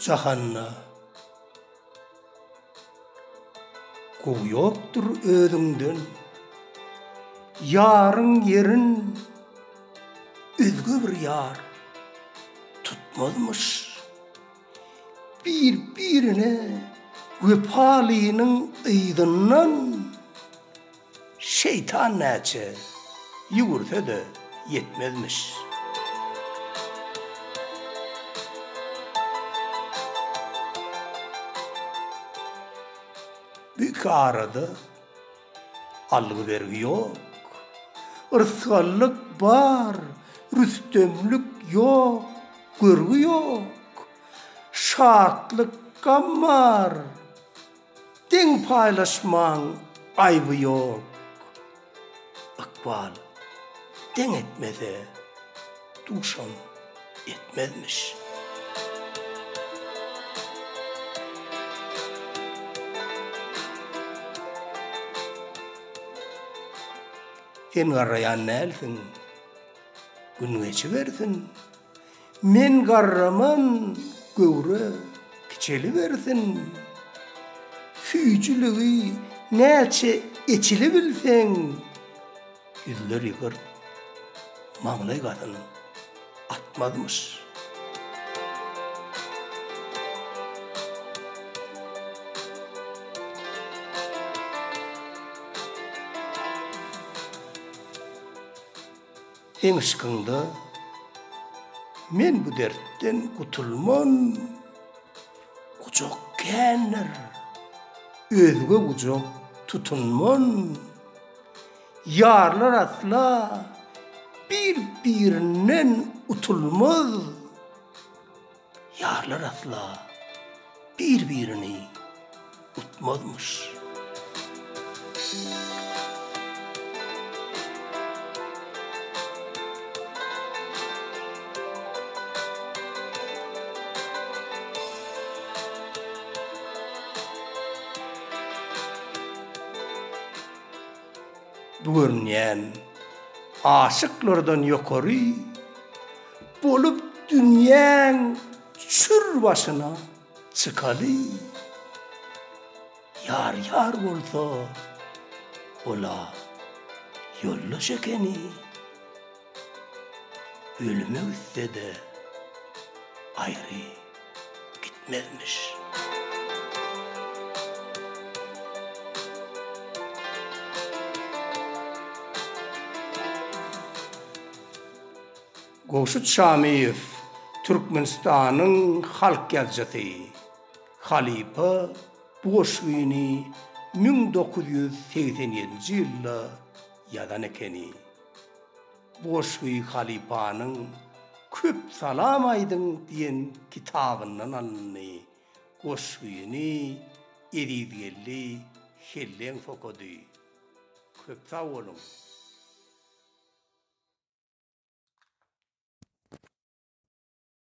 Cahanna Ku yoktur ödünden Yarın yerin özgü bir yar tutmazmış. Bir-birine vefalının ıydından şeytan näçe yugursa da yetmezmiş. Bir arada algıvergi yok. Irsgallık var, rüstemlük yok, görgü yok. Şartlık var, den paylaşman aybı yok. Akbal, den etmeze, duşan etmezmiş. Sen garrayan nälsin? Günüçi bersin. Men garraman göwre kiçeli bersin. Süýçüligi näçe içili bilsen, yüzleri yıkır, maňlay gatyny atmazmış. Sen ışkynda men bu dertten kutulman kucak kenler, özge kucak tutunman, yarlar asla bir-birinden utulmaz, yarlar asla bir-birini utmazmış. Bu görünýän aşyklardan ýokary bolup dünýäň çür başyna çykaly. Yar bolsa ola ýollaş ekeni, ölüme gitse de aýry gitmezmiş. Goşut Şamiyev, Türkmenistanyň halk ýazgysy, Halipa Boşgyny 1987-nji ýylda ýazan ekeni. Boşgy Halipanyň Köp salam aýdyň diýen kitabyndan alındy. Goşgyny edibiyelli Hellen Fokody. Köp sag bolun.